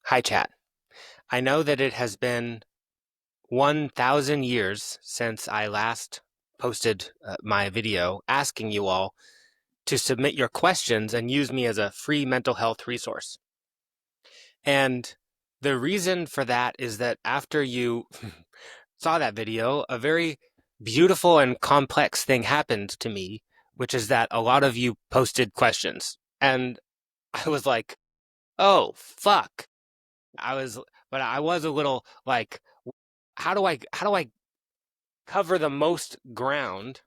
Hi, chat. I know that it has been 1,000 years since I last posted my video asking you all to submit your questions and use me as a free mental health resource. And the reason for that is that after you saw that video, a very beautiful and complex thing happened to me, which is that a lot of you posted questions. And I was like, oh, fuck. I was, but I was a little like, how do I cover the most ground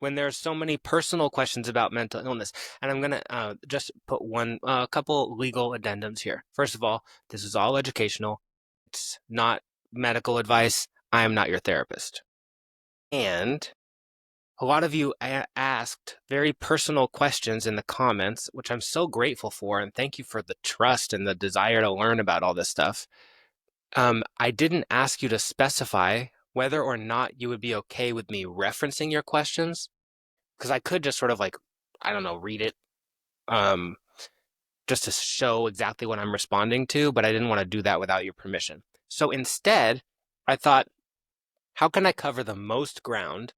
when there's so many personal questions about mental illness? And I'm gonna just put a couple legal addendums here. First of all, this is all educational. It's not medical advice. I am not your therapist. And a lot of you asked very personal questions in the comments, which I'm so grateful for, and thank you for the trust and the desire to learn about all this stuff. I didn't ask you to specify whether or not you would be okay with me referencing your questions, because I could just sort of like, I don't know, read it, um, just to show exactly what I'm responding to, but I didn't want to do that without your permission. So instead, I thought, how can I cover the most ground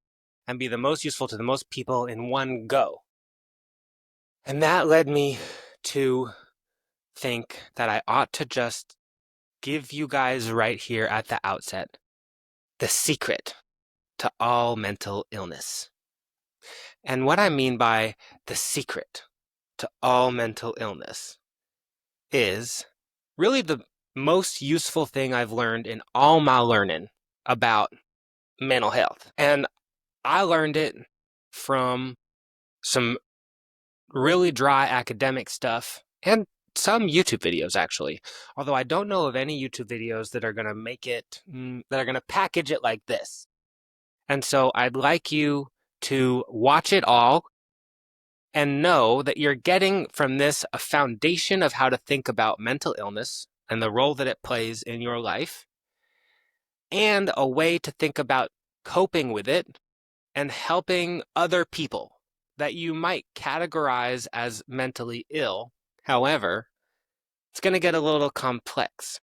and be the most useful to the most people in one go? And that led me to think that I ought to just give you guys right here at the outset the secret to all mental illness. And what I mean by the secret to all mental illness is really the most useful thing I've learned in all my learning about mental health. And I learned it from some really dry academic stuff and some YouTube videos, actually. Although I don't know of any YouTube videos that are going to that are going to package it like this. And so I'd like you to watch it all and know that you're getting from this a foundation of how to think about mental illness and the role that it plays in your life, and a way to think about coping with it and helping other people that you might categorize as mentally ill. However, it's going to get a little complex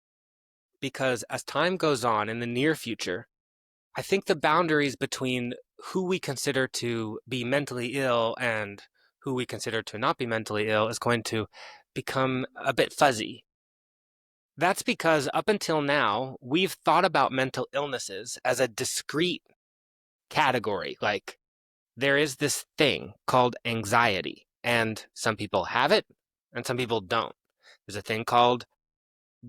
because as time goes on in the near future, I think the boundaries between who we consider to be mentally ill and who we consider to not be mentally ill is going to become a bit fuzzy. That's because up until now, we've thought about mental illnesses as a discrete category. Like there is this thing called anxiety, and some people have it and some people don't. There's a thing called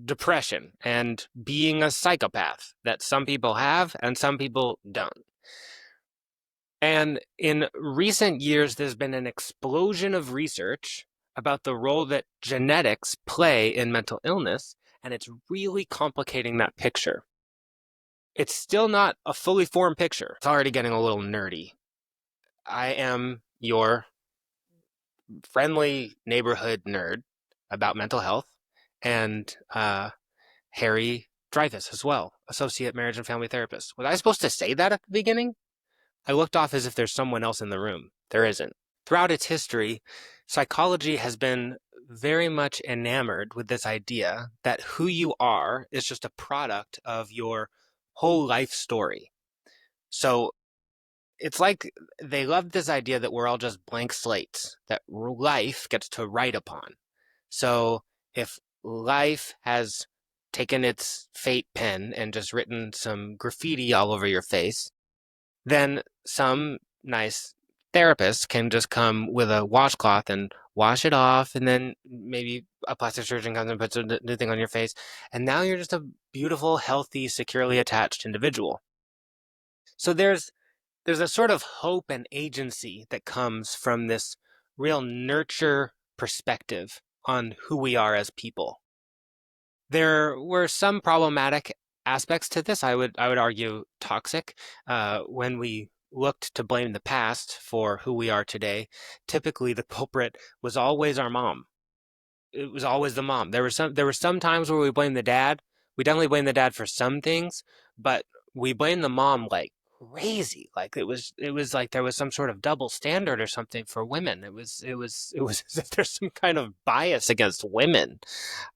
depression and being a psychopath that some people have and some people don't. And in recent years, there's been an explosion of research about the role that genetics play in mental illness, and it's really complicating that picture. It's still not a fully formed picture. It's already getting a little nerdy. I am your friendly neighborhood nerd about mental health, and Harry Dreyfuss as well, associate marriage and family therapist. Was I supposed to say that at the beginning? I looked off as if there's someone else in the room. There isn't. Throughout its history, psychology has been very much enamored with this idea that who you are is just a product of your whole life story. So it's like they love this idea that we're all just blank slates, that life gets to write upon. So if life has taken its fate pen and just written some graffiti all over your face, then some nice therapist can just come with a washcloth and wash it off, and then maybe a plastic surgeon comes and puts a new thing on your face, and now you're just a beautiful, healthy, securely attached individual. So there's a sort of hope and agency that comes from this real nurture perspective on who we are as people. There were some problematic aspects to this. I would argue toxic. When we looked to blame the past for who we are today, typically the culprit was always our mom. It was always the mom. There were some times where we blamed the dad. We definitely blamed the dad for some things, but we blamed the mom like crazy. Like it was like there was some sort of double standard or something for women. It was as if there's some kind of bias against women.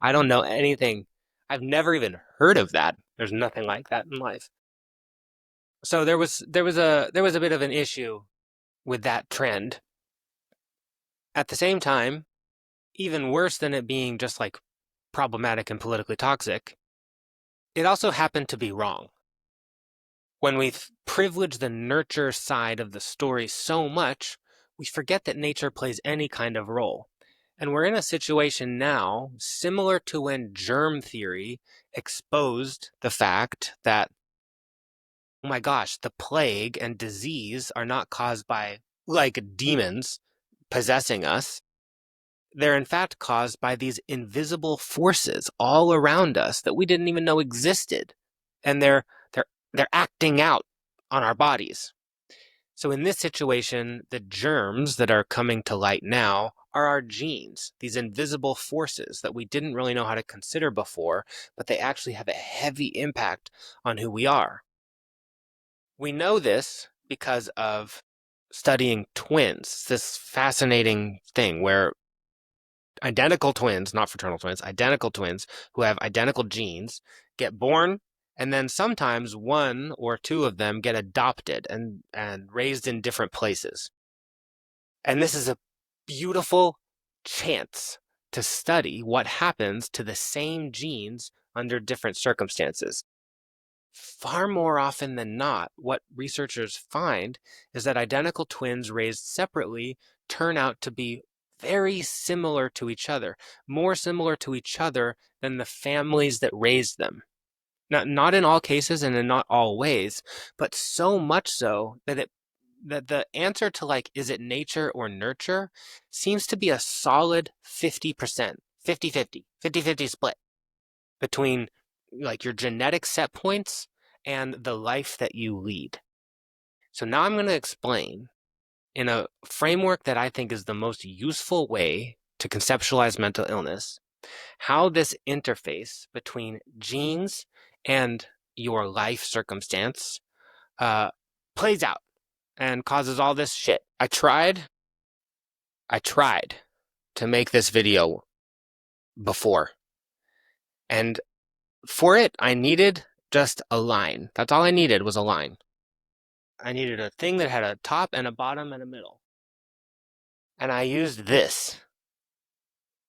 I don't know anything I've never even heard of that. There's nothing like that in life. So there was a bit of an issue with that trend. At the same time, even worse than it being just like problematic and politically toxic, it also happened to be wrong. When we privilege the nurture side of the story so much, we forget that nature plays any kind of role. And we're in a situation now similar to when germ theory exposed the fact that, oh my gosh, the plague and disease are not caused by like demons possessing us. They're in fact caused by these invisible forces all around us that we didn't even know existed. And they're acting out on our bodies. So in this situation, the germs that are coming to light now are our genes, these invisible forces that we didn't really know how to consider before, but they actually have a heavy impact on who we are. We know this because of studying twins, this fascinating thing where identical twins, not fraternal twins, identical twins who have identical genes get born, and then sometimes one or two of them get adopted and raised in different places. And this is a beautiful chance to study what happens to the same genes under different circumstances. Far more often than not, what researchers find is that identical twins raised separately turn out to be very similar to each other, more similar to each other than the families that raised them. Not in all cases and in not all ways, but so much so that the answer to like, is it nature or nurture, seems to be a solid 50%, 50-50, 50-50 split between like your genetic set points and the life that you lead. So now I'm going to explain in a framework that I think is the most useful way to conceptualize mental illness, how this interface between genes and your life circumstance plays out and causes all this shit. I tried to make this video before, and for it, I needed just a line. That's all I needed was a line. I needed a thing that had a top and a bottom and a middle. And I used this,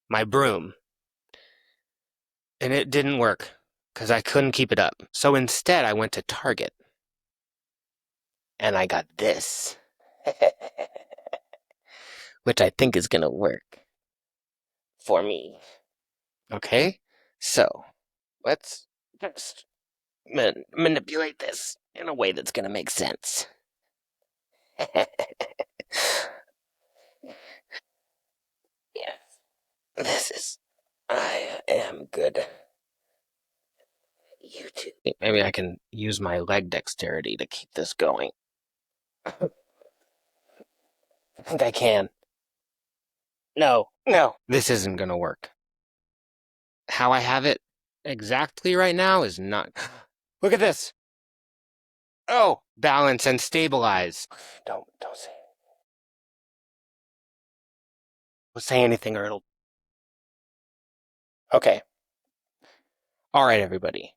my broom. And it didn't work because I couldn't keep it up. So instead, I went to Target. And I got this, which I think is going to work for me. Okay? So, let's just manipulate this in a way that's going to make sense. Yes, this is, I am good. YouTube. Maybe I can use my leg dexterity to keep this going. I think I can. No, this isn't going to work. How I have it exactly right now is not. Look at this. Oh, balance and stabilize. Don't say. Don't say anything or it'll. Okay. All right, everybody.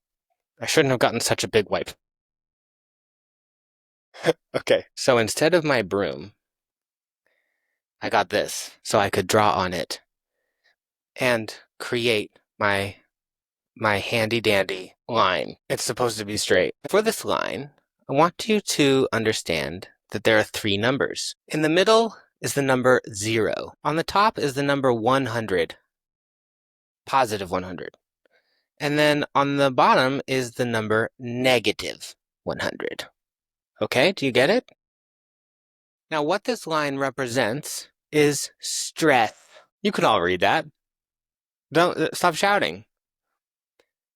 I shouldn't have gotten such a big wipe. Okay, so instead of my broom, I got this so I could draw on it and create my handy dandy line. It's supposed to be straight. For this line, I want you to understand that there are three numbers. In the middle is the number 0. On the top is the number 100, positive 100. And then on the bottom is the number negative 100. Okay, do you get it? Now what this line represents is stress. You can all read that. Don't stop shouting.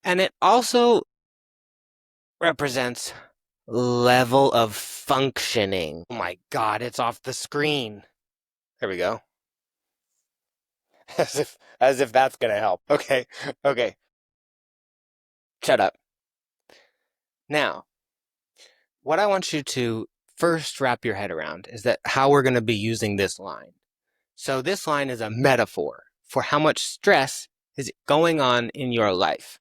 And it also represents level of functioning. Oh my God, it's off the screen. There we go. As if that's gonna help. Okay. Shut up. Now, what I want you to first wrap your head around is that how we're going to be using this line. So this line is a metaphor for how much stress is going on in your life.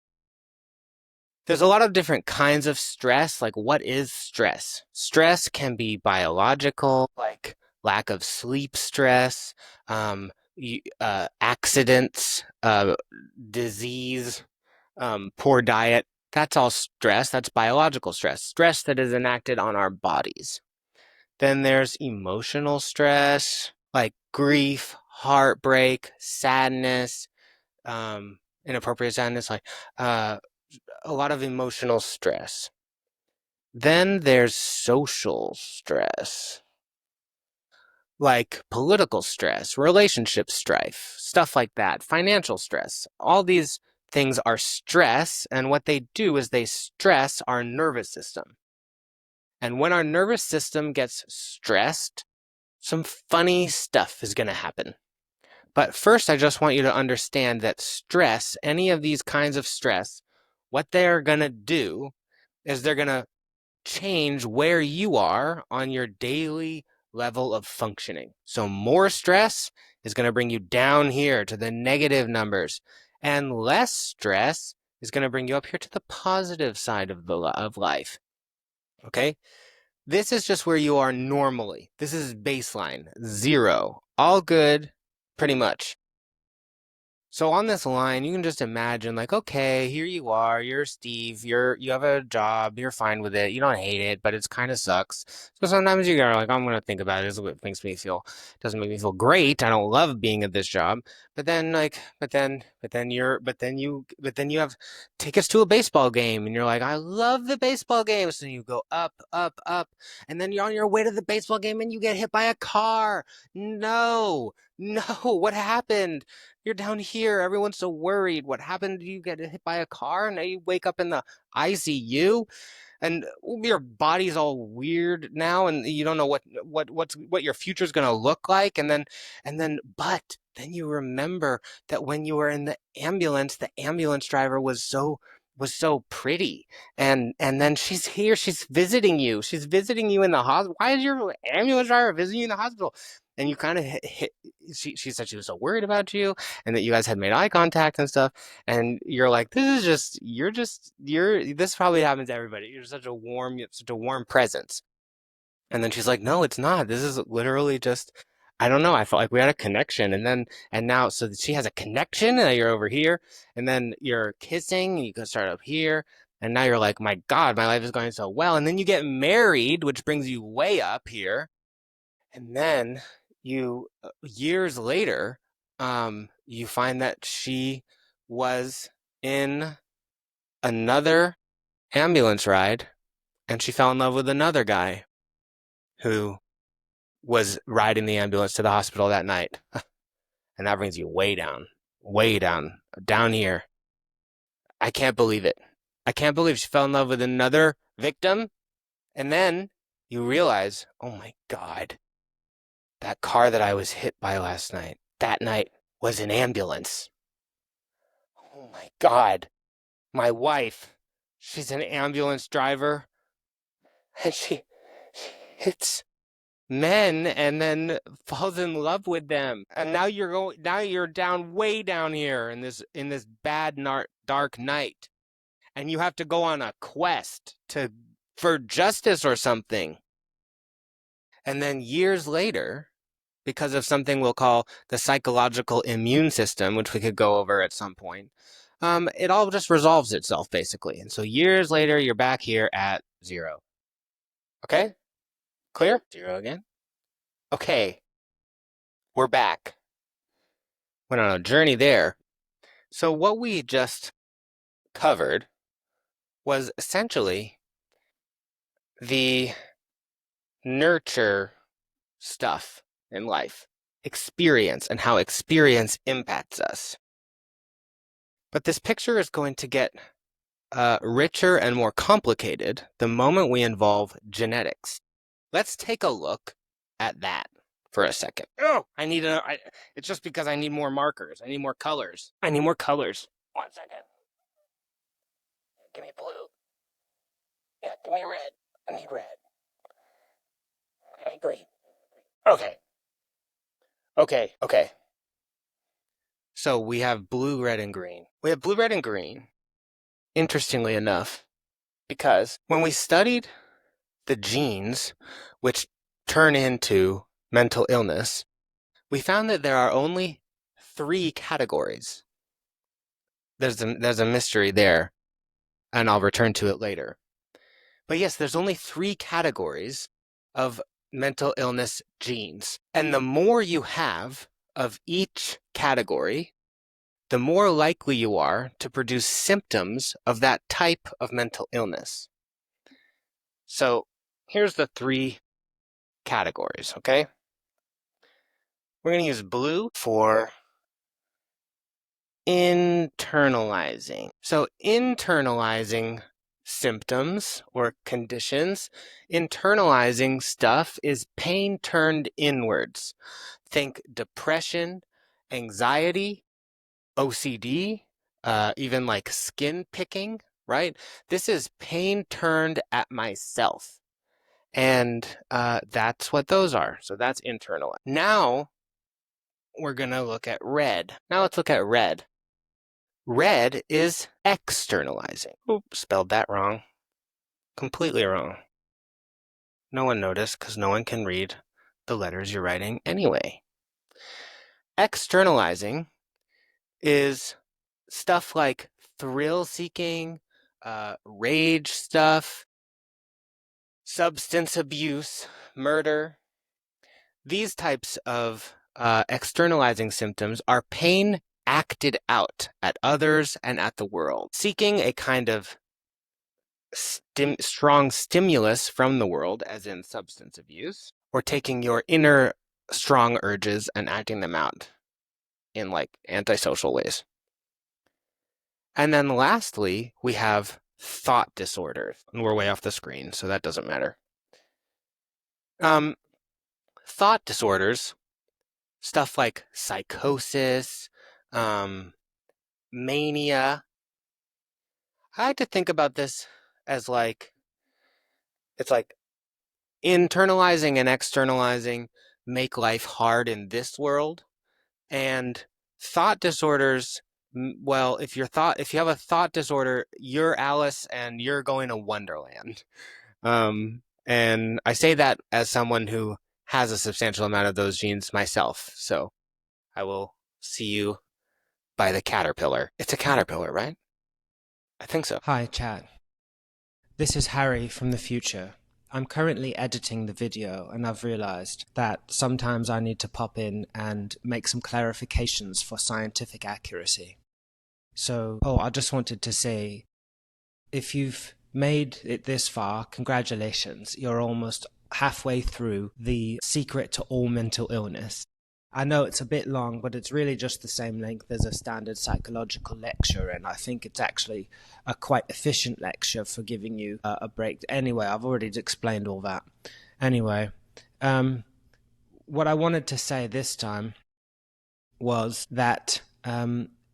There's a lot of different kinds of stress. Like, what is stress? Stress can be biological, like lack of sleep stress, accidents, disease, poor diet. That's all stress. That's biological stress, stress that is enacted on our bodies. Then there's emotional stress, like grief, heartbreak, sadness, inappropriate sadness, like uh, a lot of emotional stress. Then there's social stress, like political stress, relationship strife, stuff like that, financial stress. All these things are stress, and what they do is they stress our nervous system. And when our nervous system gets stressed, some funny stuff is going to happen. But first, I just want you to understand that stress, any of these kinds of stress, what they're going to do is they're going to change where you are on your daily level of functioning. So more stress is going to bring you down here to the negative numbers, and less stress is going to bring you up here to the positive side of life. Okay? This is just where you are normally. This is baseline, 0. All good, pretty much. So on this line, you can just imagine like, okay, here you are, you're Steve, you have a job, you're fine with it, you don't hate it, but it's kind of sucks. So sometimes you go like, I'm gonna think about it. This is what makes me feel, doesn't make me feel great. I don't love being at this job. But then like, but then you have tickets to a baseball game and you're like, I love the baseball game. So you go up, up, up, and then you're on your way to the baseball game and you get hit by a car. No, no, what happened? You're down here. Everyone's so worried. What happened? Did you get hit by a car? Now you wake up in the ICU, and your body's all weird now, and you don't know what your future's gonna look like. But then you remember that when you were in the ambulance driver was so pretty, and then she's here. She's visiting you. She's visiting you in the hospital. Why is your ambulance driver visiting you in the hospital? And you kind of hit. She said she was so worried about you, and that you guys had made eye contact and stuff. And you're like, this probably happens to everybody. You're such a warm presence. And then she's like, no, it's not. This is literally just, I don't know. I felt like we had a connection. And now, so she has a connection, and you're over here, and then you're kissing, and you can start up here. And now you're like, my God, my life is going so well. And then you get married, which brings you way up here. And then years later, you find that she was in another ambulance ride, and she fell in love with another guy who was riding the ambulance to the hospital that night. And that brings you way down, down here. I can't believe it. I can't believe she fell in love with another victim. And then you realize, oh my God, that car that I was hit by last night, that night was an ambulance. Oh my God, my wife, she's an ambulance driver, and she hits men and then falls in love with them. And now you're down way down here in this bad dark night. And you have to go on a quest to for justice or something. And then years later, because of something we'll call the psychological immune system, which we could go over at some point, it all just resolves itself basically. And so years later, you're back here at 0. Okay? Clear? 0 again? Okay, we're back. Went on a journey there. So what we just covered was essentially the nurture stuff in life, experience, and how experience impacts us. But this picture is going to get richer and more complicated the moment we involve genetics. Let's take a look at that for a second. Oh, it's just because I need more markers. I need more colors. I need more colors. 1 second. Give me blue. Yeah, give me red. I need red. Okay, green. Okay. Okay. So we have blue, red, and green. We have blue, red, and green. interestingly enough, because when we studied the genes which turn into mental illness, we found that there are only 3 categories. There's a mystery there, and I'll return to it later. But yes, there's only 3 categories of mental illness genes. And the more you have of each category, the more likely you are to produce symptoms of that type of mental illness. So here's the 3 categories, okay? We're going to use blue for internalizing. So internalizing symptoms or conditions, internalizing stuff is pain turned inwards. Think depression, anxiety, OCD, even like skin picking, right? This is pain turned at myself. And that's what those are. So that's internal. Now we're going to look at red. Now let's look at red. Red is externalizing. Oops, spelled that wrong. Completely wrong. No one noticed because no one can read the letters you're writing anyway. Externalizing is stuff like thrill-seeking, rage stuff, substance abuse, murder. These types of externalizing symptoms are pain acted out at others and at the world, seeking a kind of strong stimulus from the world, as in substance abuse, or taking your inner strong urges and acting them out in like antisocial ways. And then lastly, we have thought disorders. And we're way off the screen, so that doesn't matter. Thought disorders, stuff like psychosis, mania. I like to think about this as like, it's like internalizing and externalizing make life hard in this world. And thought disorders, well, if you have a thought disorder, you're Alice and you're going to Wonderland. And I say that as someone who has a substantial amount of those genes myself. So I will see you by the caterpillar. It's a caterpillar, right? I think so. Hi, chat. This is Harry from the future. I'm currently editing the video and I've realized that sometimes I need to pop in and make some clarifications for scientific accuracy. So, I just wanted to say, if you've made it this far, congratulations. You're almost halfway through the secret to all mental illness. I know it's a bit long, but it's really just the same length as a standard psychological lecture, and I think it's actually a quite efficient lecture for giving you a break. Anyway, I've already explained all that. Anyway, what I wanted to say this time was that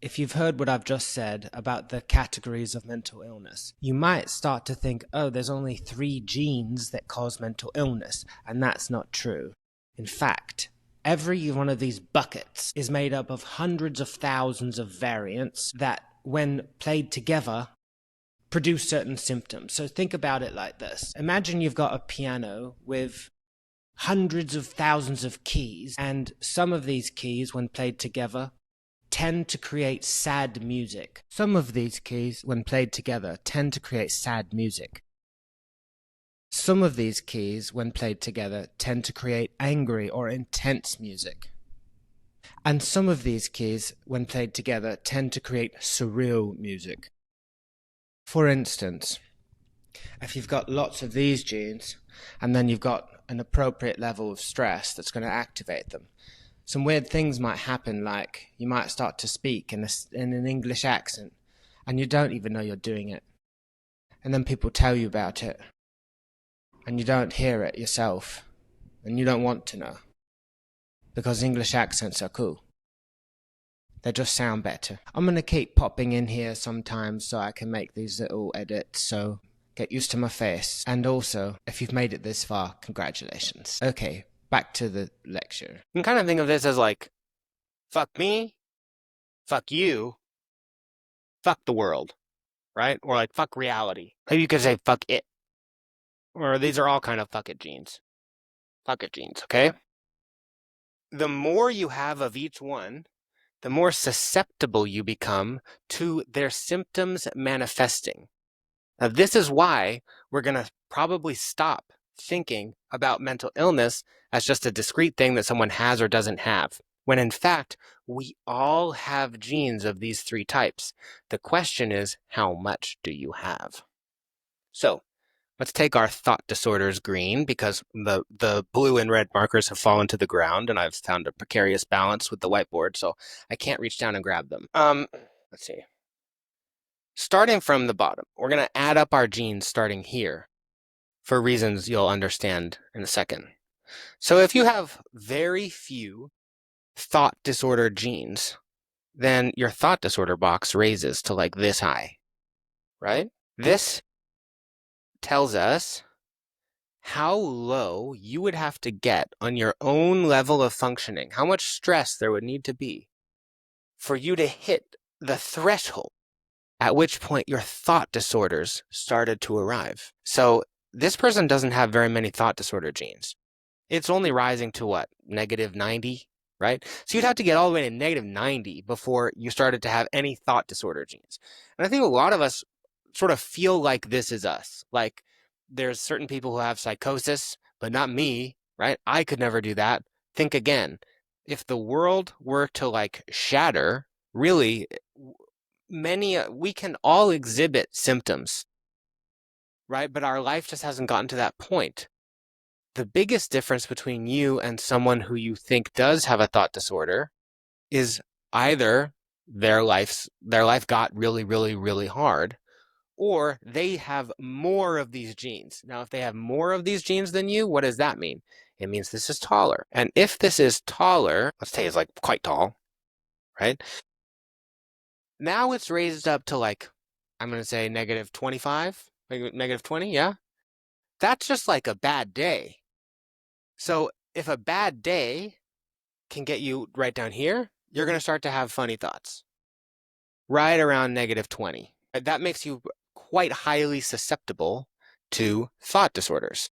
if you've heard what I've just said about the categories of mental illness, you might start to think, oh, there's only 3 genes that cause mental illness, and that's not true. In fact, every one of these buckets is made up of hundreds of thousands of variants that, when played together, produce certain symptoms. So think about it like this. Imagine you've got a piano with hundreds of thousands of keys, and some of these keys, when played together, tend to create sad music. Some of these keys, when played together, tend to create sad music. Some of these keys, when played together, tend to create angry or intense music. And some of these keys, when played together, tend to create surreal music. For instance, if you've got lots of these genes, and then you've got an appropriate level of stress that's going to activate them, some weird things might happen, like you might start to speak in an English accent, and you don't even know you're doing it. And then people tell you about it, and you don't hear it yourself, and you don't want to know, because English accents are cool. They just sound better. I'm going to keep popping in here sometimes so I can make these little edits, so get used to my face. And also, if you've made it this far, congratulations. Okay, back to the lecture. You can kind of think of this as like, fuck me, fuck you, fuck the world, right? Or like fuck reality. Maybe you could say fuck it. Or these are all kind of fuck it genes. Fuck it genes, okay? The more you have of each one, the more susceptible you become to their symptoms manifesting. Now, this is why we're going to probably stop thinking about mental illness as just a discrete thing that someone has or doesn't have, when in fact, we all have genes of these three types. The question is, how much do you have? So, let's take our thought disorders green, because the blue and red markers have fallen to the ground and I've found a precarious balance with the whiteboard, so I can't reach down and grab them. Let's see. Starting from the bottom, we're going to add up our genes starting here for reasons you'll understand in a second. So if you have very few thought disorder genes, then your thought disorder box raises to like this high, right? This tells us how low you would have to get on your own level of functioning, how much stress there would need to be for you to hit the threshold at which point your thought disorders started to arrive. So this person doesn't have very many thought disorder genes. It's only rising to what, negative 90, right? So you'd have to get all the way to negative 90 before you started to have any thought disorder genes. And I think a lot of us sort of feel like this is us. Like there's certain people who have psychosis, but not me, right? I could never do that. Think again. If the world were to like shatter, really, we can all exhibit symptoms, right? But our life just hasn't gotten to that point. The biggest difference between you and someone who you think does have a thought disorder is either their life got really, really, really hard, or they have more of these genes. Now, if they have more of these genes than you, what does that mean? It means this is taller. And if this is taller, let's say it's like quite tall, right? Now it's raised up to like, I'm going to say negative 25, negative 20, yeah? That's just like a bad day. So if a bad day can get you right down here, you're going to start to have funny thoughts right around negative 20. That makes you quite highly susceptible to thought disorders.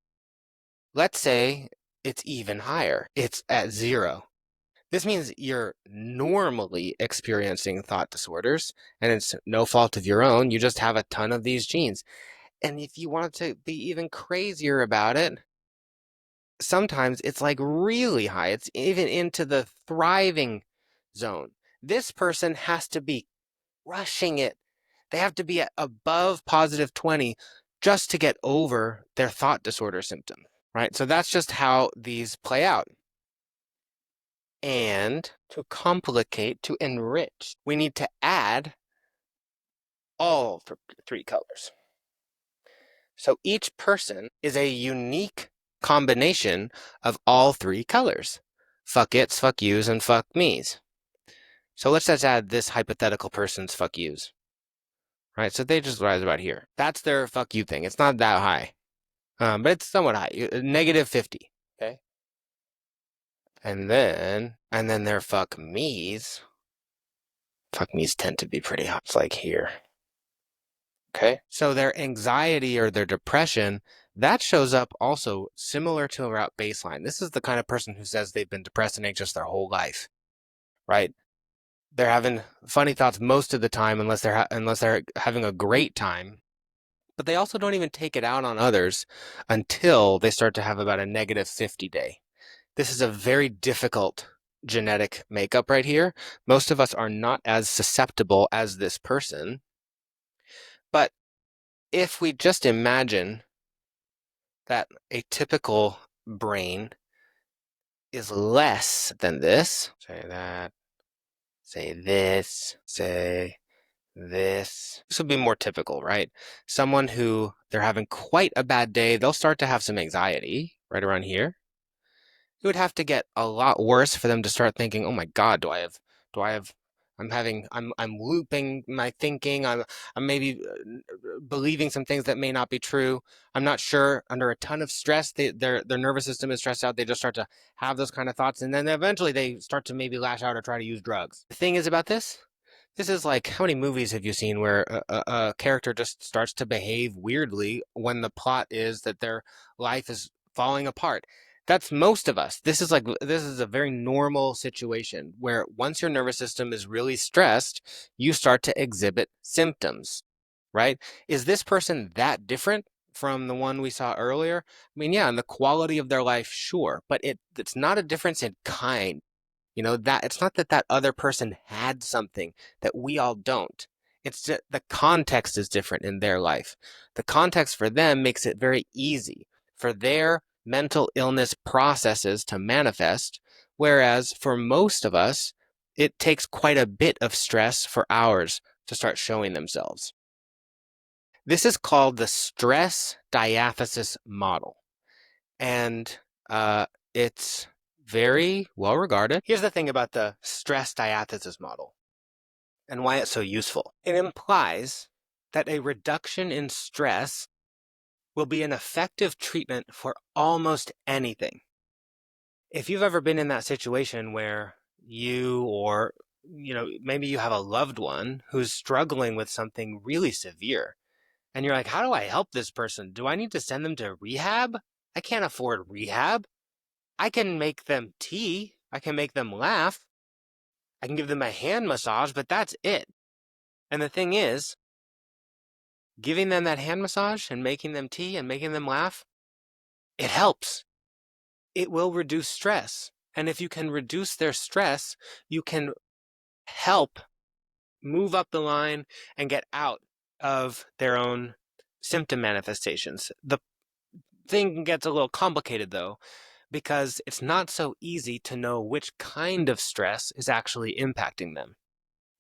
Let's say it's even higher. It's at 0. This means you're normally experiencing thought disorders, and it's no fault of your own. You just have a ton of these genes. And if you want to be even crazier about it, sometimes it's like really high. It's even into the thriving zone. This person has to be rushing it. They have to be at above positive 20 just to get over their thought disorder symptom, right? So that's just how these play out. And to complicate, to enrich, we need to add all three colors. So each person is a unique combination of all three colors. Fuck its, fuck yous, and fuck me's. So let's just add this hypothetical person's fuck yous. Right, so they just rise about here. That's their fuck you thing. It's not that high, but it's somewhat high. Negative 50, okay? And then their fuck me's. Fuck me's tend to be pretty high. It's like here. Okay, so their anxiety or their depression, that shows up also similar to about baseline. This is the kind of person who says they've been depressed and anxious their whole life, right? They're having funny thoughts most of the time, unless they're having a great time. But they also don't even take it out on others until they start to have about a negative 50 day. This is a very difficult genetic makeup right here. Most of us are not as susceptible as this person. But if we just imagine that a typical brain is less than this, say that, say this, say this would be more typical, right? Someone who they're having quite a bad day, they'll start to have some anxiety right around here. It would have to get a lot worse for them to start thinking, oh my God, I'm looping my thinking. I'm maybe believing some things that may not be true. I'm not sure. Under a ton of stress, their nervous system is stressed out. They just start to have those kind of thoughts. And then eventually they start to maybe lash out or try to use drugs. The thing is about this, This is like, how many movies have you seen where a character just starts to behave weirdly when the plot is that their life is falling apart? That's most of us. This is a very normal situation where once your nervous system is really stressed, you start to exhibit symptoms, right? Is this person that different from the one we saw earlier? I mean, yeah, and the quality of their life, sure, but it's not a difference in kind. That it's not that that other person had something that we all don't. It's that the context is different in their life. The context for them makes it very easy for their mental illness processes to manifest, whereas for most of us, it takes quite a bit of stress for ours to start showing themselves. This is called the stress diathesis model. And it's very well regarded. Here's the thing about the stress diathesis model and why it's so useful. It implies that a reduction in stress will be an effective treatment for almost anything. If you've ever been in that situation where maybe you have a loved one who's struggling with something really severe, and you're like, how do I help this person? Do I need to send them to rehab? I can't afford rehab. I can make them tea. I can make them laugh. I can give them a hand massage, but that's it. And the thing is, giving them that hand massage and making them tea and making them laugh, it helps. It will reduce stress. And if you can reduce their stress, you can help move up the line and get out of their own symptom manifestations. The thing gets a little complicated though, because it's not so easy to know which kind of stress is actually impacting them.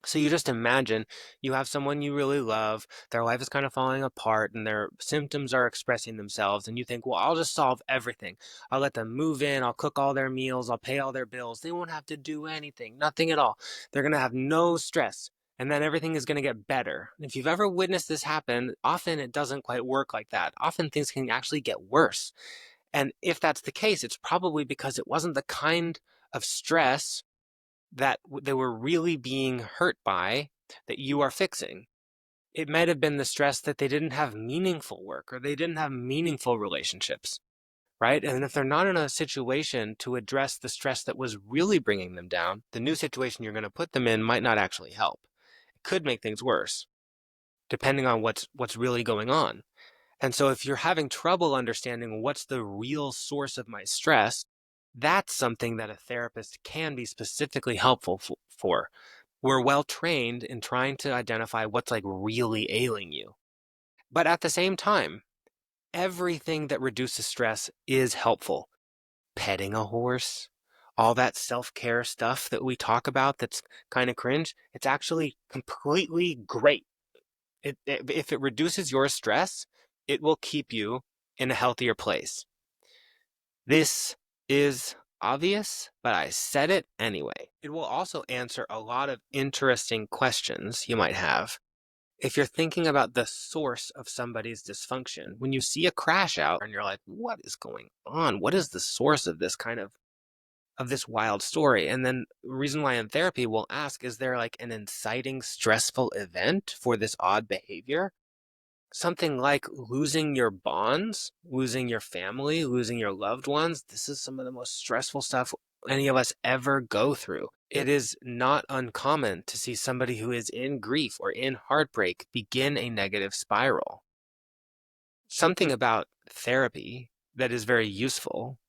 So you just imagine you have someone you really love, their life is kind of falling apart and their symptoms are expressing themselves, and you think, well, I'll just solve everything. I'll let them move in, I'll cook all their meals, I'll pay all their bills. They won't have to do anything, nothing at all. They're going to have no stress. And then everything is going to get better. If you've ever witnessed this happen, often it doesn't quite work like that. Often things can actually get worse. And if that's the case, it's probably because it wasn't the kind of stress that they were really being hurt by that you are fixing. It might have been the stress that they didn't have meaningful work or they didn't have meaningful relationships, right? And if they're not in a situation to address the stress that was really bringing them down, the new situation you're going to put them in might not actually help. It could make things worse, depending on what's really going on. And so if you're having trouble understanding what's the real source of my stress, that's something that a therapist can be specifically helpful for. We're well trained in trying to identify what's like really ailing you. But at the same time, everything that reduces stress is helpful. Petting a horse, all that self-care stuff that we talk about that's kind of cringe, it's actually completely great. If it reduces your stress, it will keep you in a healthier place. This is obvious, but I said it anyway. It will also answer a lot of interesting questions you might have. If you're thinking about the source of somebody's dysfunction, when you see a crash out and you're like, what is going on? What is the source of this of this wild story? And then the reason why in therapy we'll ask, is there like an inciting stressful event for this odd behavior? Something like losing your bonds, losing your family, losing your loved ones. This is some of the most stressful stuff any of us ever go through. It is not uncommon to see somebody who is in grief or in heartbreak begin a negative spiral. Something about therapy that is very useful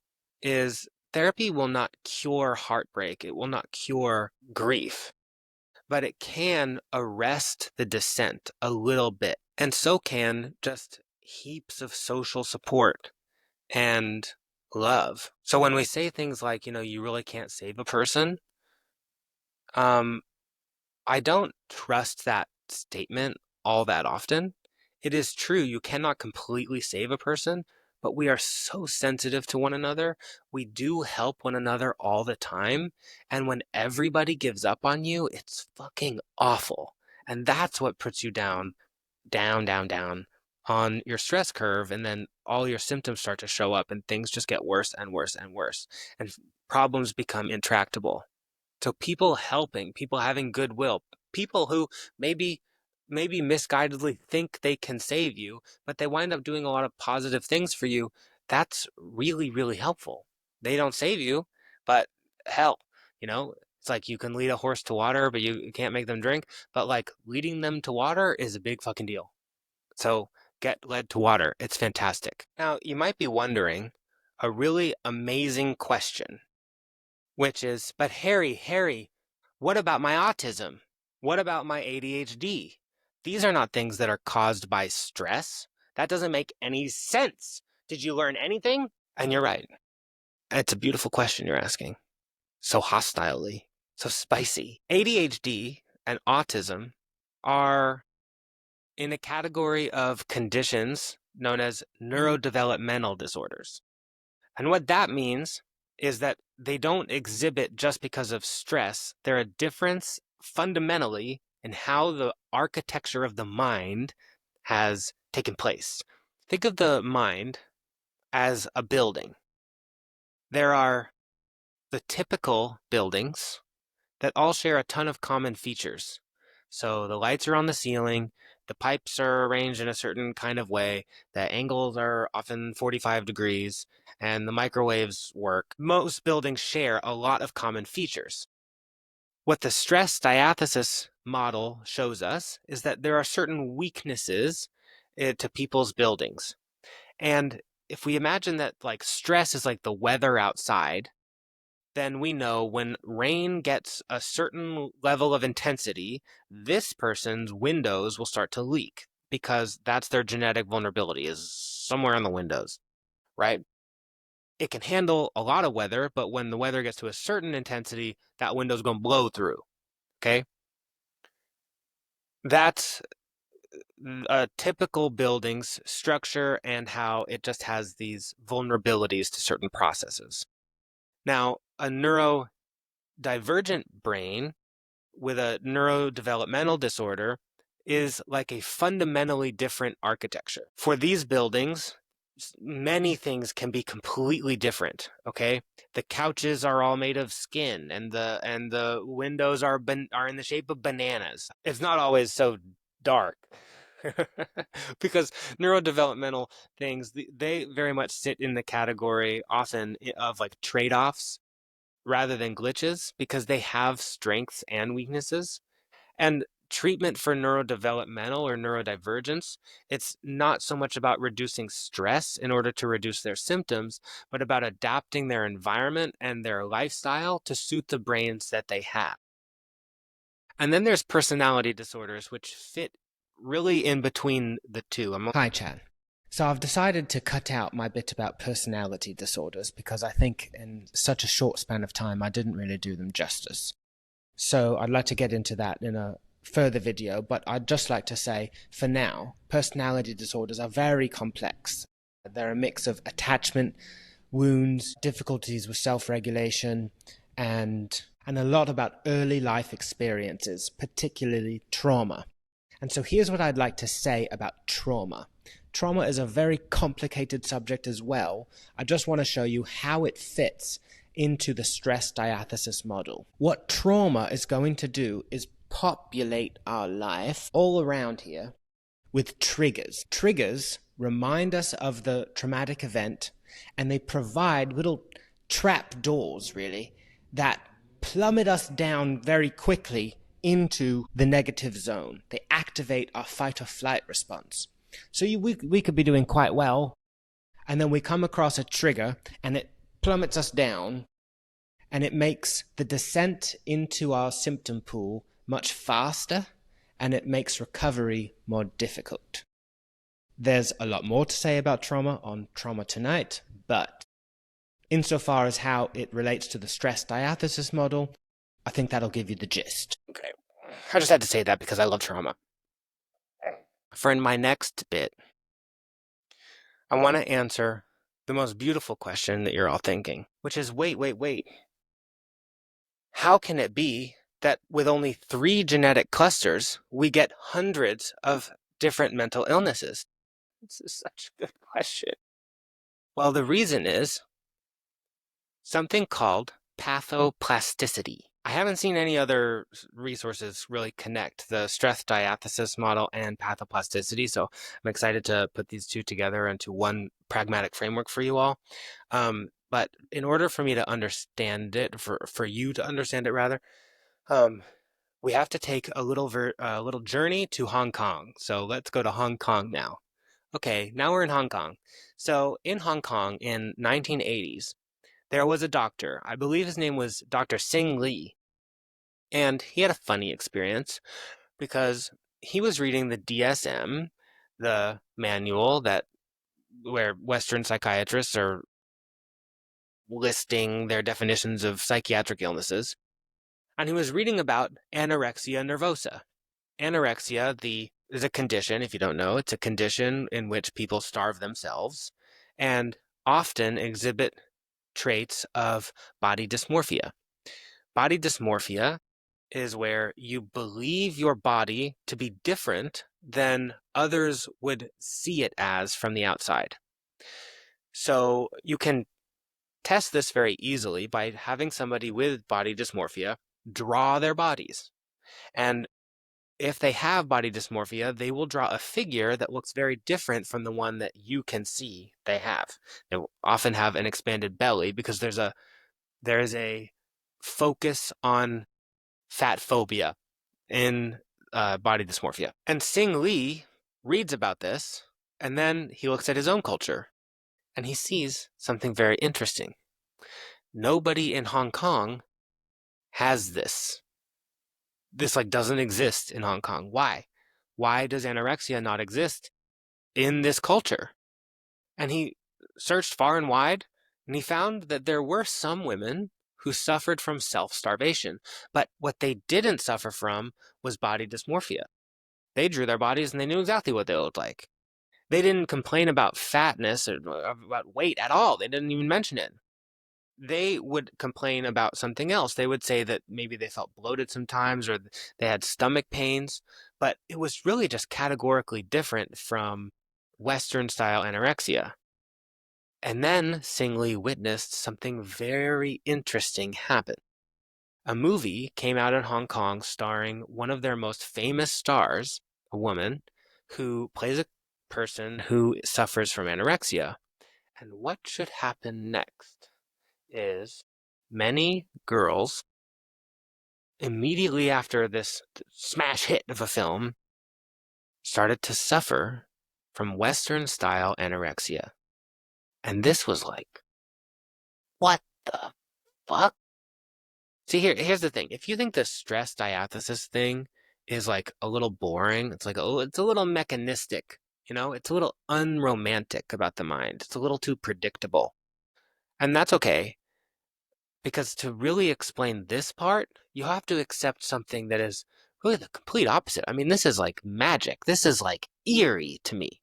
is therapy will not cure heartbreak. It will not cure grief, but it can arrest the descent a little bit. And so can just heaps of social support and love. So when we say things like, you really can't save a person, I don't trust that statement all that often. It is true, you cannot completely save a person, but we are so sensitive to one another. We do help one another all the time. And when everybody gives up on you, it's fucking awful. And that's what puts you down, down, down, down on your stress curve. And then all your symptoms start to show up and things just get worse and worse and worse. And problems become intractable. So people helping, people having goodwill, people who maybe misguidedly think they can save you, but they wind up doing a lot of positive things for you. That's really, really helpful. They don't save you, but hell, it's like you can lead a horse to water, but you can't make them drink. But like leading them to water is a big fucking deal. So get led to water. It's fantastic. Now, you might be wondering a really amazing question, which is, but Harry, what about my autism? What about my ADHD? These are not things that are caused by stress. That doesn't make any sense. Did you learn anything? And you're right. It's a beautiful question you're asking. So hostilely, so spicy. ADHD and autism are in a category of conditions known as neurodevelopmental disorders. And what that means is that they don't exhibit just because of stress. They're a difference fundamentally in how the architecture of the mind has taken place. Think of the mind as a building. There are the typical buildings that all share a ton of common features. So the lights are on the ceiling, the pipes are arranged in a certain kind of way, the angles are often 45 degrees, and the microwaves work. Most buildings share a lot of common features. What the stress diathesis model shows us is that there are certain weaknesses to people's buildings. And if we imagine that like stress is like the weather outside, then we know when rain gets a certain level of intensity, this person's windows will start to leak because that's their genetic vulnerability is somewhere on the windows, right? It can handle a lot of weather, but when the weather gets to a certain intensity, that window's going to blow through, okay? That's a typical building's structure and how it just has these vulnerabilities to certain processes. Now, a neurodivergent brain with a neurodevelopmental disorder is like a fundamentally different architecture. For these buildings, many things can be completely different, okay? The couches are all made of skin and the windows are in the shape of bananas. It's not always so dark. Because neurodevelopmental things, they very much sit in the category often of like trade-offs rather than glitches because they have strengths and weaknesses. And treatment for neurodevelopmental or neurodivergence, it's not so much about reducing stress in order to reduce their symptoms, but about adapting their environment and their lifestyle to suit the brains that they have. And then there's personality disorders, which fit really in between the two. Hi, Chan. So I've decided to cut out my bit about personality disorders because I think in such a short span of time I didn't really do them justice. So I'd like to get into that in a further video, but I'd just like to say, for now, personality disorders are very complex. They're a mix of attachment, wounds, difficulties with self-regulation, and a lot about early life experiences, particularly trauma. And so here's what I'd like to say about trauma. Trauma is a very complicated subject as well. I just want to show you how it fits into the stress diathesis model. What trauma is going to do is populate our life all around here with triggers. Triggers remind us of the traumatic event, and they provide little trap doors, really, that plummet us down very quickly into the negative zone. They activate our fight or flight response. So we could be doing quite well, and then we come across a trigger, and it plummets us down, and it makes the descent into our symptom pool much faster, and it makes recovery more difficult. There's a lot more to say about trauma on Trauma Tonight, but insofar as how it relates to the stress diathesis model, I think that'll give you the gist. Okay. I just had to say that because I love trauma. For in my next bit, I want to answer the most beautiful question that you're all thinking, which is, wait. How can it be that with only 3 genetic clusters, we get hundreds of different mental illnesses? This is such a good question. Well, the reason is something called pathoplasticity. I haven't seen any other resources really connect the stress diathesis model and pathoplasticity, so I'm excited to put these two together into one pragmatic framework for you all. But in order for me to understand it, for you to understand it rather, um, we have to take a little journey to Hong Kong. So let's go to Hong Kong now. Okay, now we're in Hong Kong. So in Hong Kong in 1980s, there was a doctor. I believe his name was Dr. Sing Lee. And he had a funny experience because he was reading the DSM, the manual that where Western psychiatrists are listing their definitions of psychiatric illnesses, and he was reading about anorexia nervosa. Anorexia, is a condition, if you don't know, it's a condition in which people starve themselves and often exhibit traits of body dysmorphia. Body dysmorphia is where you believe your body to be different than others would see it as from the outside. So you can test this very easily by having somebody with body dysmorphia draw their bodies. And if they have body dysmorphia, they will draw a figure that looks very different from the one that you can see they have. They will often have an expanded belly because there is a focus on fat phobia in body dysmorphia. And Sing Lee reads about this, and then he looks at his own culture, and he sees something very interesting. Nobody in Hong Kong has this. This like doesn't exist in Hong Kong. Why? Why does anorexia not exist in this culture? And he searched far and wide, and he found that there were some women who suffered from self-starvation, but what they didn't suffer from was body dysmorphia. They drew their bodies and they knew exactly what they looked like. They didn't complain about fatness or about weight at all. They didn't even mention it. They would complain about something else. They would say that maybe they felt bloated sometimes or they had stomach pains, but it was really just categorically different from Western style anorexia. And then Sing Lee witnessed something very interesting happen. A movie came out in Hong Kong starring one of their most famous stars, a woman, who plays a person who suffers from anorexia. And what should happen next is many girls, immediately after this smash hit of a film, started to suffer from Western style anorexia. And this was like, what the fuck? See, here's the thing. If you think the stress diathesis thing is like a little boring, it's like, oh, it's a little mechanistic, it's a little unromantic about the mind. It's a little too predictable. And that's okay, because to really explain this part, you have to accept something that is really the complete opposite. I mean, this is like magic. This is like eerie to me.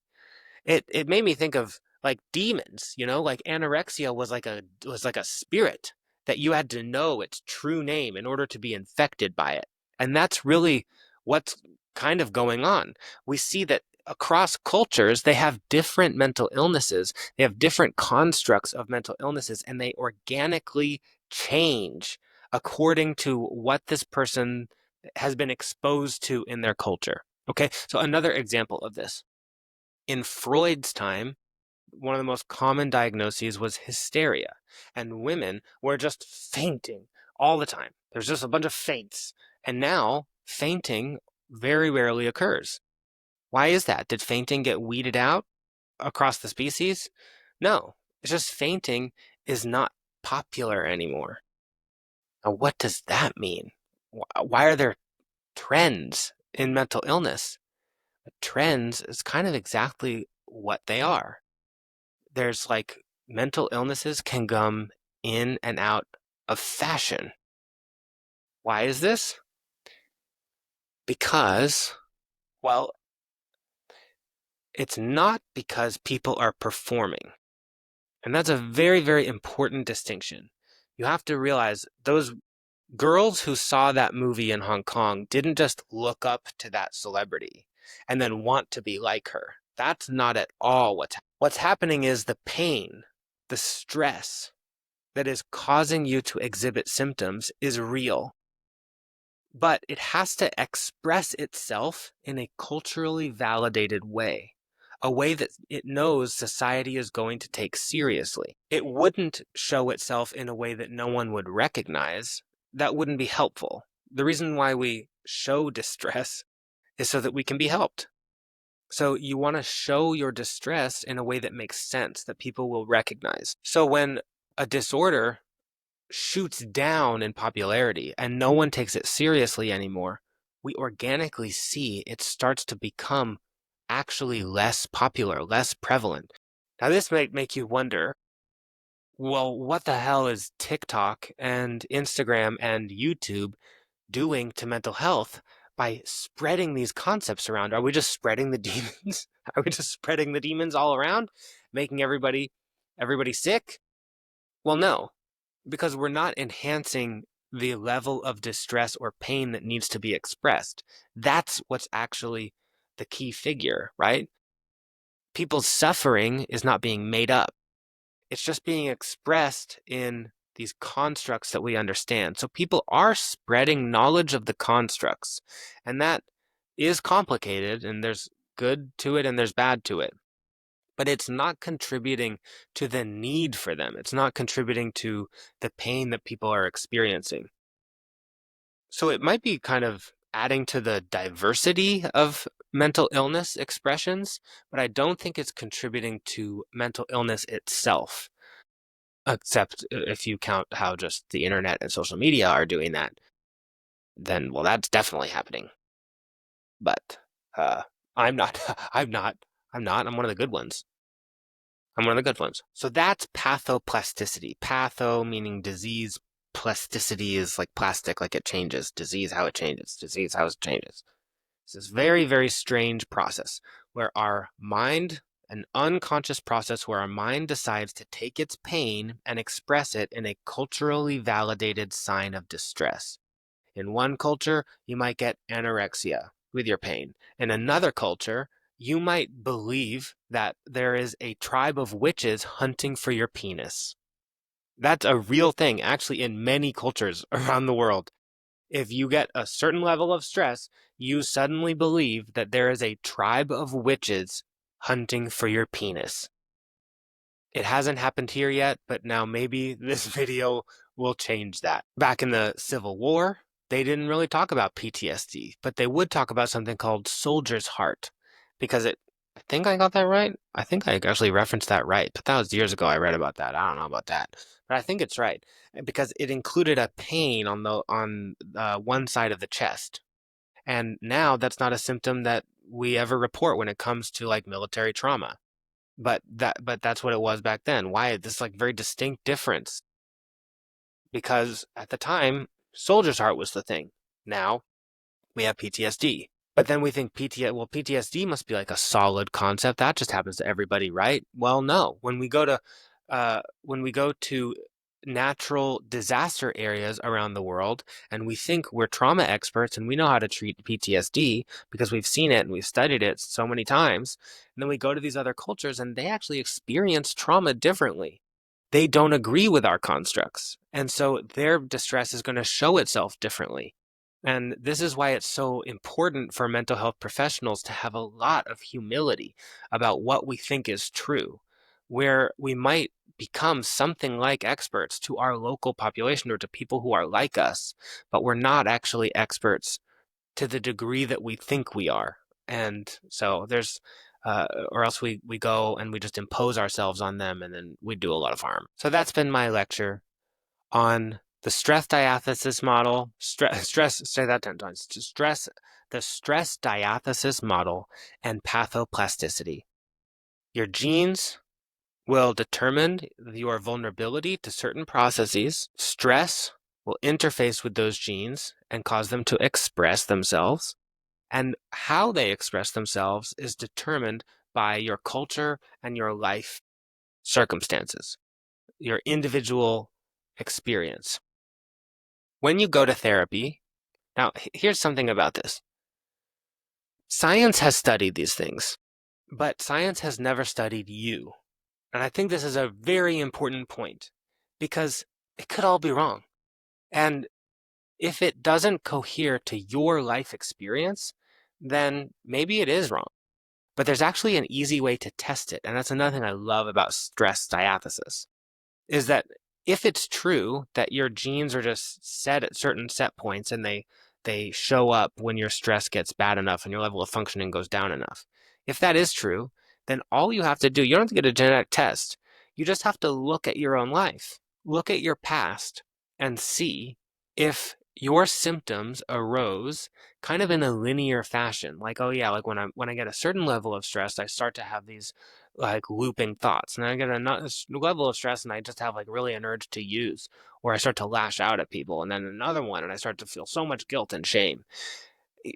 It made me think of like demons, like anorexia was like a spirit that you had to know its true name in order to be infected by it. And that's really what's kind of going on. We see that across cultures, they have different mental illnesses. They have different constructs of mental illnesses, and they organically change according to what this person has been exposed to in their culture. Okay, so another example of this. In Freud's time, one of the most common diagnoses was hysteria, and women were just fainting all the time. There's just a bunch of faints. And now fainting very rarely occurs. Why is that? Did fainting get weeded out across the species? No, it's just fainting is not popular anymore. Now, what does that mean? Why are there trends in mental illness? Trends is kind of exactly what they are. There's like mental illnesses can come in and out of fashion. Why is this? Because, well, it's not because people are performing. And that's a very, very important distinction. You have to realize those girls who saw that movie in Hong Kong didn't just look up to that celebrity and then want to be like her. That's not at all what's happening is the pain, the stress that is causing you to exhibit symptoms is real. but it has to express itself in a culturally validated way, a way that it knows society is going to take seriously. It wouldn't show itself in a way that no one would recognize. That wouldn't be helpful. The reason why we show distress is so that we can be helped. So you want to show your distress in a way that makes sense, that people will recognize. So when a disorder shoots down in popularity and no one takes it seriously anymore, we organically see it starts to become actually less popular, less prevalent. Now, this might make you wonder, well, what the hell is TikTok and Instagram and YouTube doing to mental health by spreading these concepts around? Are we just spreading the demons? Are we just spreading the demons all around, making everybody sick? Well, no, because we're not enhancing the level of distress or pain that needs to be expressed. That's what's actually the key figure, right? People's suffering is not being made up. It's just being expressed in these constructs that we understand. So people are spreading knowledge of the constructs, and that is complicated, and there's good to it and there's bad to it. But it's not contributing to the need for them. It's not contributing to the pain that people are experiencing. So it might be kind of adding to the diversity of mental illness expressions, but I don't think it's contributing to mental illness itself, except if you count how just the internet and social media are doing that, then, well, that's definitely happening. But I'm not, I'm one of the good ones. I'm one of the good ones. So that's pathoplasticity. Patho meaning disease. Plasticity is like plastic, like it changes. Disease, how it changes. Disease, how it changes. It's this very, very strange process where our mind, an unconscious process where our mind decides to take its pain and express it in a culturally validated sign of distress. In one culture, you might get anorexia with your pain. In another culture, you might believe that there is a tribe of witches hunting for your penis. That's a real thing, actually, in many cultures around the world. If you get a certain level of stress, you suddenly believe that there is a tribe of witches hunting for your penis. It hasn't happened here yet, but now maybe this video will change that. Back in the Civil War, they didn't really talk about PTSD, but they would talk about something called soldier's heart because I think I got that right. I think I actually referenced that right, but that was years ago I read about that. I don't know about that, but I think it's right because it included a pain on one side of the chest. And now that's not a symptom that we ever report when it comes to like military trauma. But that's what it was back then. Why this like very distinct difference? Because at the time, soldier's heart was the thing. Now we have PTSD. But then we think PTSD must be like a solid concept. That just happens to everybody, right? Well, no. When we go to natural disaster areas around the world and we think we're trauma experts and we know how to treat PTSD because we've seen it and we've studied it so many times, and then we go to these other cultures and they actually experience trauma differently. They don't agree with our constructs. And so their distress is going to show itself differently. And this is why it's so important for mental health professionals to have a lot of humility about what we think is true, where we might become something like experts to our local population or to people who are like us, but we're not actually experts to the degree that we think we are. And so or else we go and we just impose ourselves on them and then we do a lot of harm. So that's been my lecture on the stress diathesis model. Say that 10 times. The stress diathesis model and pathoplasticity. Your genes will determine your vulnerability to certain processes. Stress will interface with those genes and cause them to express themselves. And how they express themselves is determined by your culture and your life circumstances, your individual experience. When you go to therapy, now here's something about this. Science has studied these things, but science has never studied you. And I think this is a very important point because it could all be wrong. And if it doesn't cohere to your life experience, then maybe it is wrong. But there's actually an easy way to test it. And that's another thing I love about stress diathesis, is that if it's true that your genes are just set at certain set points and they show up when your stress gets bad enough and your level of functioning goes down enough. If that is true, then all you have to do, you don't have to get a genetic test. You just have to look at your own life, look at your past, and see if your symptoms arose kind of in a linear fashion. Like, oh yeah, like when I get a certain level of stress, I start to have these like looping thoughts. And then I get a level of stress and I just have like really an urge to use, or I start to lash out at people. And then another one and I start to feel so much guilt and shame.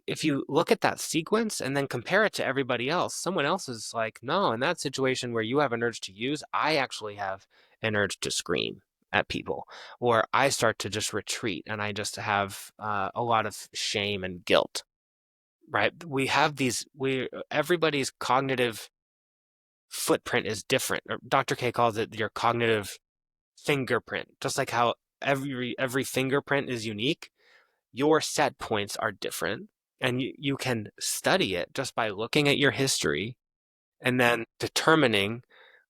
If you look at that sequence and then compare it to everybody else, someone else is like, no, in that situation where you have an urge to use, I actually have an urge to scream at people, or I start to just retreat and I just have a lot of shame and guilt, right? We have everybody's cognitive footprint is different. Dr. K calls it your cognitive fingerprint. Just like how every fingerprint is unique, your set points are different. And you can study it just by looking at your history and then determining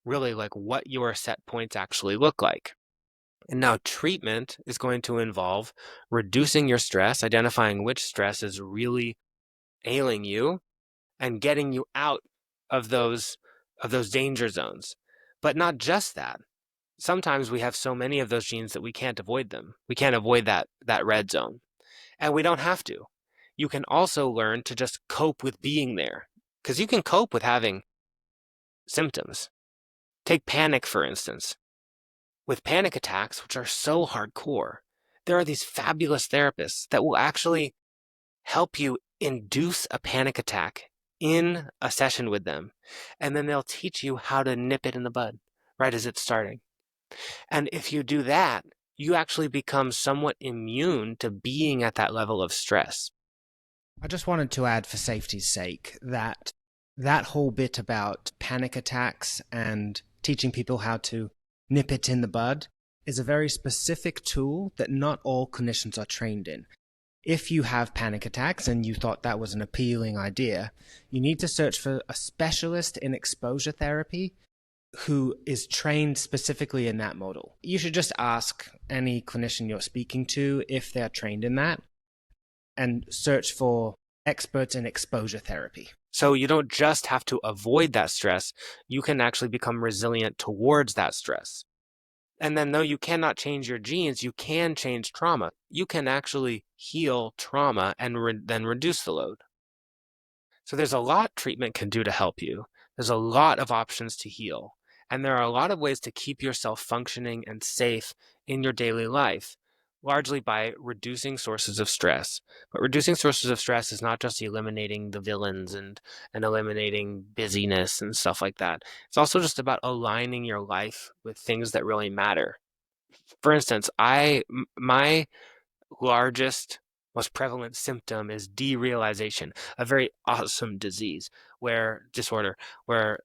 really like what your set points actually look like. And now treatment is going to involve reducing your stress, identifying which stress is really ailing you, and getting you out of those danger zones. But not just that. Sometimes we have so many of those genes that we can't avoid them. We can't avoid that red zone. And we don't have to. You can also learn to just cope with being there. Because you can cope with having symptoms. Take panic, for instance. With panic attacks, which are so hardcore, there are these fabulous therapists that will actually help you induce a panic attack in a session with them. And then they'll teach you how to nip it in the bud right as it's starting. And if you do that, you actually become somewhat immune to being at that level of stress. I just wanted to add, for safety's sake, that that whole bit about panic attacks and teaching people how to nip it in the bud is a very specific tool that not all clinicians are trained in. If you have panic attacks and you thought that was an appealing idea, you need to search for a specialist in exposure therapy who is trained specifically in that model. You should just ask any clinician you're speaking to if they're trained in that and search for experts in exposure therapy. So you don't just have to avoid that stress, you can actually become resilient towards that stress. And then though you cannot change your genes, you can change trauma. You can actually heal trauma and then reduce the load. So there's a lot treatment can do to help you. There's a lot of options to heal. And there are a lot of ways to keep yourself functioning and safe in your daily life, largely by reducing sources of stress. But reducing sources of stress is not just eliminating the villains and eliminating busyness and stuff like that. It's also just about aligning your life with things that really matter. For instance, my largest, most prevalent symptom is derealization, a very awesome disorder where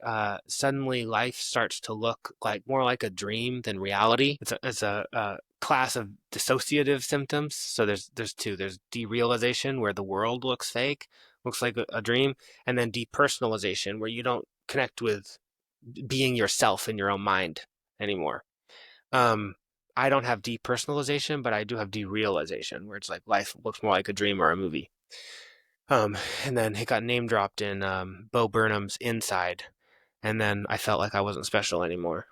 suddenly life starts to look like more like a dream than reality. It's a class of dissociative symptoms. So there's two. There's derealization, where the world looks fake, looks like a dream, and then depersonalization, where you don't connect with being yourself in your own mind anymore. Um, I don't have depersonalization, but I do have derealization, where it's like life looks more like a dream or a movie. And then it got name dropped in Bo Burnham's Inside, and then I felt like I wasn't special anymore.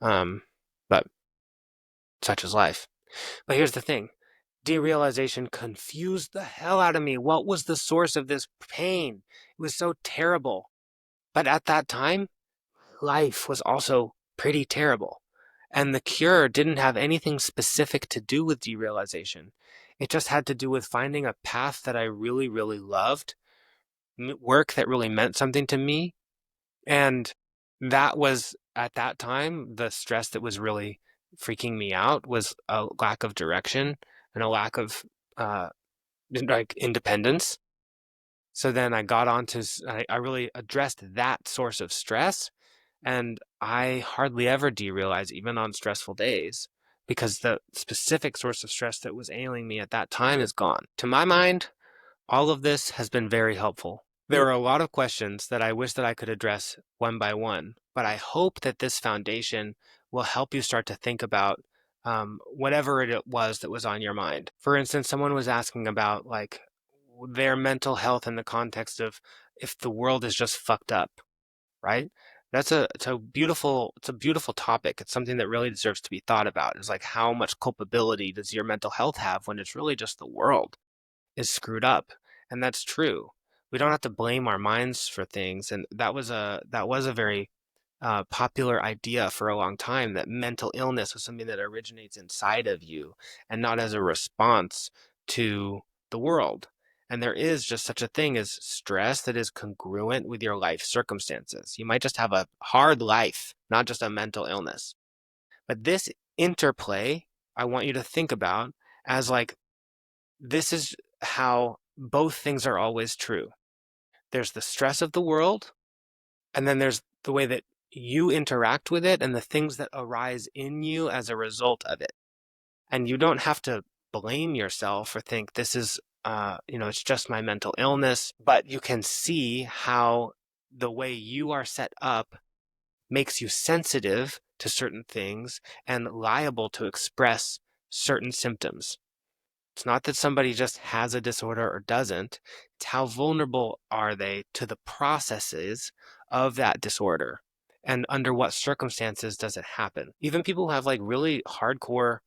But such is life. But here's the thing. Derealization confused the hell out of me. What was the source of this pain? It was so terrible. But at that time, life was also pretty terrible. And the cure didn't have anything specific to do with derealization. It just had to do with finding a path that I really, really loved, work that really meant something to me. And that was, at that time, the stress that was really freaking me out was a lack of direction and a lack of like independence. So then I got on to, I really addressed that source of stress. And I hardly ever derealize, even on stressful days. because the specific source of stress that was ailing me at that time is gone. To my mind, all of this has been very helpful. There are a lot of questions that I wish that I could address one by one, but I hope that this foundation will help you start to think about whatever it was that was on your mind. For instance, someone was asking about like their mental health in the context of if the world is just fucked up, right? It's a beautiful topic. It's something that really deserves to be thought about. It's like how much culpability does your mental health have when it's really just the world is screwed up? And that's true. We don't have to blame our minds for things. And that was a very popular idea for a long time, that mental illness was something that originates inside of you and not as a response to the world. And there is just such a thing as stress that is congruent with your life circumstances. You might just have a hard life, not just a mental illness. But this interplay, I want you to think about as like this is how both things are always true. There's the stress of the world, and then there's the way that you interact with it and the things that arise in you as a result of it. And you don't have to blame yourself or think this is, it's just my mental illness, but you can see how the way you are set up makes you sensitive to certain things and liable to express certain symptoms. It's not that somebody just has a disorder or doesn't. It's how vulnerable are they to the processes of that disorder and under what circumstances does it happen. Even people who have like really hardcore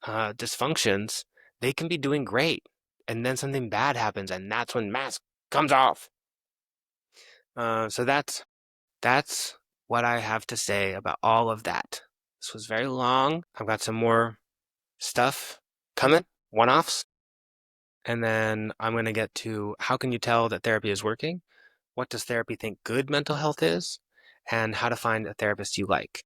dysfunctions, they can be doing great. And then something bad happens, and that's when mask comes off. So that's what I have to say about all of that. This was very long. I've got some more stuff coming, one-offs. And then I'm going to get to how can you tell that therapy is working? What does therapy think good mental health is? And how to find a therapist you like.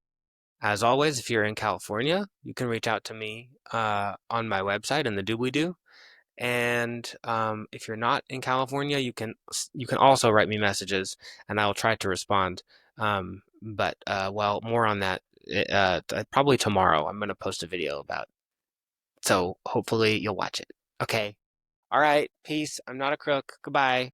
As always, if you're in California, you can reach out to me on my website in the doobly doo. And if you're not in California, you can also write me messages, and I will try to respond. But more on that probably tomorrow. I'm going to post a video about. So hopefully you'll watch it. Okay. All right. Peace. I'm not a crook. Goodbye.